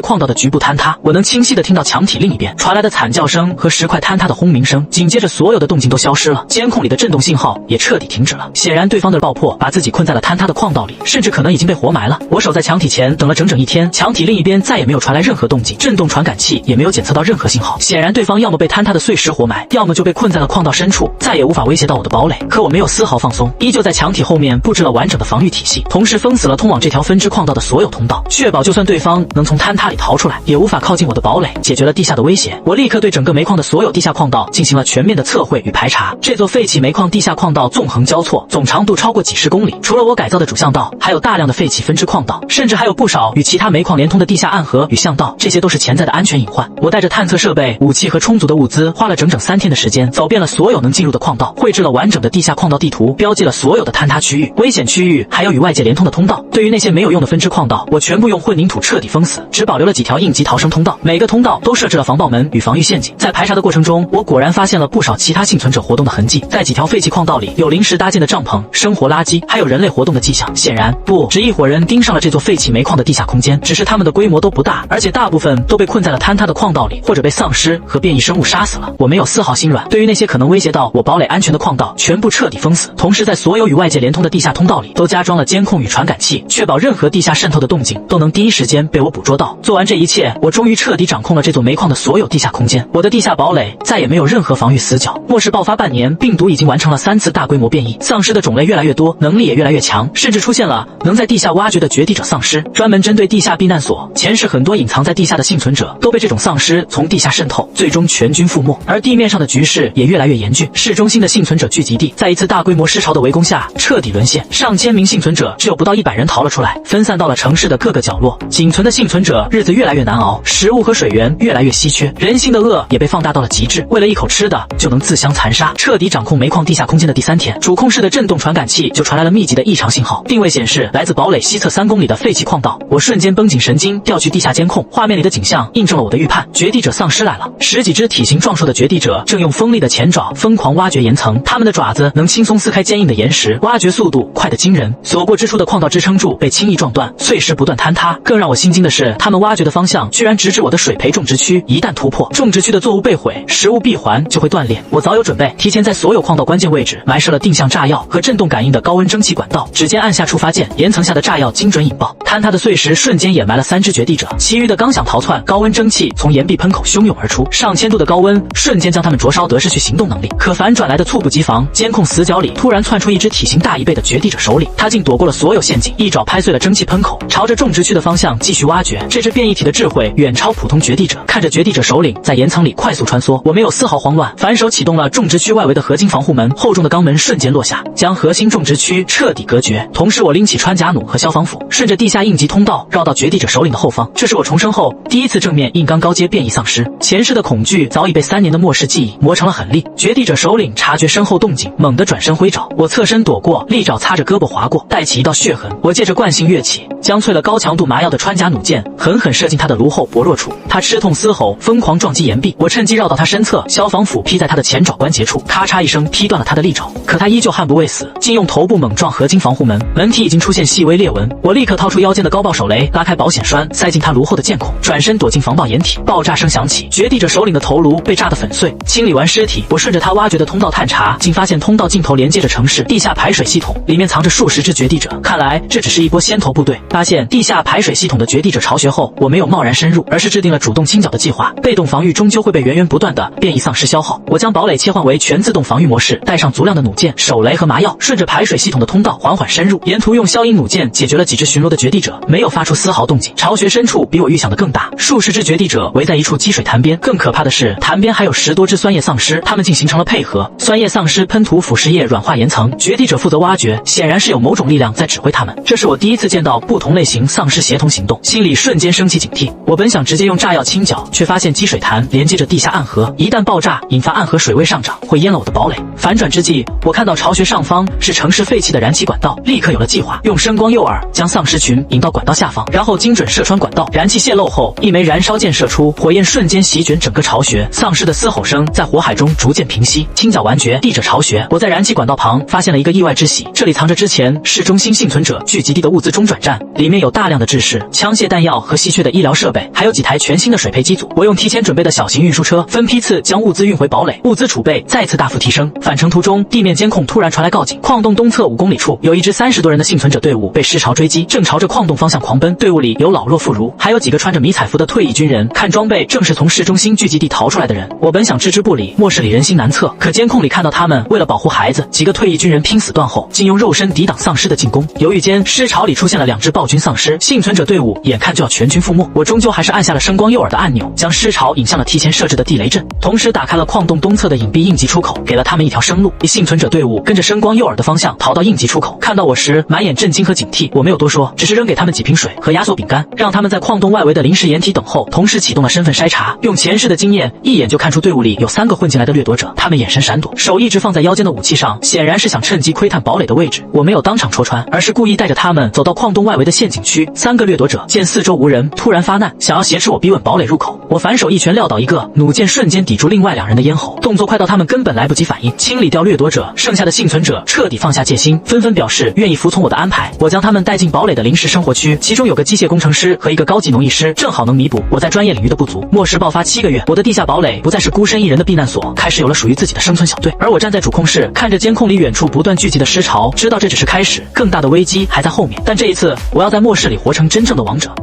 矿道的局部坍塌。我能清晰地听到墙体另一边传来的惨叫声和石块坍塌的轰鸣声，紧接着所有的动静都消失了，监控里的震动信号也彻底停止了。显然对方的爆破把自己困在了坍塌的矿道里，甚至可能已经被活埋了。我守在墙体前等了整整1天，墙体另一边再也没有传来任何动静，震动传感器也没有检测到任何信号。显然对方要么被坍塌的碎石活埋，要么就被困在了矿道深处，再也无法威胁到我的堡垒。可我没有丝毫放松，依旧在墙体后面布置了完整的防御体系，同时封死了通往这条分支矿道的所有通道，确保就算对方能从坍塌里逃出来，也无法靠近我的堡垒。解决了地下的威胁，我立刻对整个煤矿的所有地下矿道进行了全面的测绘与排查。这座废弃煤矿地下矿道纵横交错，总长度超过几十公里，除了我改造的主巷道，还有大量的废弃分支矿道，甚至还有不少与其他煤矿连通的地下暗河与巷道，这些都是潜在的安全隐患。我带着探测设备、武器和充足的物资，花了整整3天的时间，走遍了所有能进入的矿道，绘制了完整的地下矿道地图，标记了所有的坍塌区域、危险区域，还有与外界连通的通道。对于那些没有用的分支矿道，我全部用混凝土彻底封死，只保留了几条应急逃生通道，每个通道都设置了防爆门与防御陷阱。在排查的过程中，我果然发现了不少其他幸存者活动的痕迹，在几条废弃矿道里有临时搭建的帐篷、生活垃圾，还有人类活动的迹象。显然不止一伙人盯上了这座废弃煤矿的地下空间，只是他们的规模都不大，而且大部分都被困在了坍塌的矿道里，或者被丧尸和变异生物杀死了。我没有丝毫心软，对于那些可能威胁到我堡垒安全的矿道全部彻底封死，同时在所有与外界连通的地下通道里都加装了监控与传感器，确保任何地下渗透的动静都能第一时间被我捕捉到。做完这一切，我终于彻底掌控了这座煤矿的所有地下空间，我的地下堡垒再也没有任何防御死角。末世爆发半年，病毒已经完成了3次大规模变异，丧尸的种类越来越多，能力也越来越强，甚至出现了能在地下挖掘的绝地者丧尸，专门针对地下避难所。前世很多隐藏在地下的幸存者都被这种丧尸从地下渗透，最终全军覆没。而地面上的局势也越来越严峻，市中心的幸存者聚集地在一次大规模尸潮的围攻下彻底沦陷，上千名幸存者只有不到100人逃了出来，分散到了城市的各个角落。仅存的幸存者日子越来越难熬，食物和水源越来越稀缺，人性的恶也被放大到了极致，为了一口吃的就能自相残杀。彻底掌控煤矿地下空间的第3天，主控室的震动传感器就传来了密集的异常信号，定位显示来自堡垒西侧3公里的废弃矿道。我瞬间绷紧神经，调取地下监控，画面里的景象印证了我的预判，绝地者丧尸来了。10几只体型壮硕的绝地者正用锋利的前爪疯狂挖掘岩层，他们的爪子能轻松撕开坚硬的岩石，挖掘速度快得惊人。所过之处的矿道支撑柱被轻易撞断，碎石不断坍塌。更让我心惊的是，他们挖掘的方向居然直指我的水培种植区，一旦突破，种植区的作物被毁，食物闭环就会断裂。我早有准备，提前在所有矿道关键位置埋设了定向炸药和震动感应的高温蒸汽管道，指尖按下触发键，岩层下的炸药精准引爆，坍塌的碎石瞬间掩埋了3只绝地者，其余的刚想逃窜，高温蒸汽从岩壁喷口汹涌而出，上千度的高温瞬间将他们灼烧得失去行动能力。可反转来的猝不及防，监控死角里突然窜出一只体型大1倍的绝地者首领，他竟躲过了所有陷阱，一爪拍碎了蒸汽喷口，朝着种植区的方向继续挖掘。这只变异体的智慧远超普通绝地者，看着绝地者首领在岩层里快速穿梭，我没有丝毫慌乱，反手启动了种植区外围的合金防护门，厚重的钢门瞬间落下，将核心种植区彻底隔绝。同时我拎起穿甲弩和消防斧，顺着地下应急通道绕到绝地者首领的后方。这是我重生后第一次正面硬刚高阶变异丧尸，前世的恐惧早已被3年的末世记忆磨成了狠力。绝地者首领察觉身后动静，猛地转身挥爪，我侧身躲过，利爪擦着胳膊划过，带起一道血痕。我借着惯性跃起，将淬了高强度麻药的穿甲弩箭狠狠射进他的颅后薄弱处，他吃痛嘶吼，疯狂撞击岩壁。我趁机绕到他身侧，消防斧劈在他的前爪关节处，咔嚓一声劈断了他的利爪。可他依旧悍不畏死，竟用头部猛撞合金防护门，门体已经出现细微裂纹。我立刻掏出腰间的高爆手雷，拉开保险栓，塞进他颅后的箭孔，转身躲进防爆掩体。爆炸声响起，绝地者首领的头颅被炸得粉碎。清理完尸体，我顺着他挖掘的通道探查，竟发现通道尽头连接着城市地下排水系统，里面藏着数十只绝地者。看来这只是一波先头部队。发现地下排水系统的绝地者巢穴后，我没有贸然深入，而是制定了主动清剿的计划。被动防御终究会被源源不断的变异丧尸消耗，我将堡垒切换为全自动防御模式，带上足量的弩箭、手雷和麻药，顺着排水系统的通道缓缓深入。沿途用消音弩箭解决了几只巡逻的绝地者，没有发出丝毫动静。巢穴深处比我预想的更大，数十只绝地者围在一处积水潭边。更可怕的是，潭边还有10多只酸液丧尸，他们竟形成了配合。酸液丧尸喷涂腐蚀液软化岩层，绝地者负责挖掘，显然是有某种力量在指挥他们。这是我第一次见到不同类型丧尸协同行动，心里瞬间升起警惕。我本想直接用炸药清剿，却发现积水潭连接着地下暗河，一旦爆炸引发暗河水位上涨，会淹了我的堡垒。反转之际，我看到巢穴上方是城市废弃的燃气管道，立刻有了计划，用声光诱饵将丧尸群引到管道下方，然后精准射穿管道。燃气泄漏后，一枚燃烧箭射出，火焰瞬间席卷整个巢穴，丧尸的嘶吼声在火海中逐渐平息。清剿完绝地者巢穴，我在燃气管道旁发现了一个意外之喜，这里藏着之前市中心幸存者聚集地的物资中转站，里面有大量的制式、枪械弹药和稀缺的医疗设备，还有几台全新的水培机组。我用提前准备的小型运输车分批次将物资运回堡垒，物资储备再次大幅提升。返程途中，地面监控突然传来告警，矿洞东侧5公里处有一支30多人的幸存者队伍被尸潮追击，正朝着矿洞方向狂奔。队伍里有老弱妇孺，还有几个穿着迷彩服的退役军人，看装备正是从市中心聚集地逃出来的人。我本想置之不理，末世里人心难测，可监控里看到他们为了保护孩子，几个退役军人拼死断后，竟用肉身抵挡丧尸的进攻。犹豫间，尸潮里出现了2只暴君丧尸，幸存者队伍眼看就要全军覆没。我终究还是按下了声光诱饵的按钮，将尸潮引向了提前设置的地雷阵，同时打开了矿洞东侧的隐蔽应急出口，给了他们一条生路。幸存者队伍跟着声光诱饵的方向逃到应急出口，看到我时满眼震惊和警惕。我没有多说，只是扔给他们几瓶水和压缩饼干，让他们在矿洞外围的临时掩体等候，同时启动了身份筛查。用前世的经验，一眼就看出队伍里有3个混进来的掠夺者，他们眼神闪躲，手一直放在腰间的武器上，显然是想趁机窥探堡垒的位置。我没有当场戳穿，而是故意带着他们走到矿洞外围的陷阱区。3个掠夺者见四周无人，突然发难，想要挟持我逼问堡垒入口。我反手一拳撂倒一个，弩箭瞬间抵住另外2人的咽喉，动作快到他们根本来不及反应。清理掉掠夺者，剩下的幸存者彻底放下戒心，纷纷表示愿意服从我的安排。我将他们带进堡垒的临时生活区，其中有个机械工程师和一个高级农艺师，正好能弥补我在专业领域的不足。末世爆发7个月，我的地下堡垒不再是孤身一人的避难所，开始有了属于自己的生存小队。而我站在主控室，看着监控里远处不断聚集的尸潮，知道这只是开始，更大的危机还在后面。但这一次，我要在末世里活成真正的王者。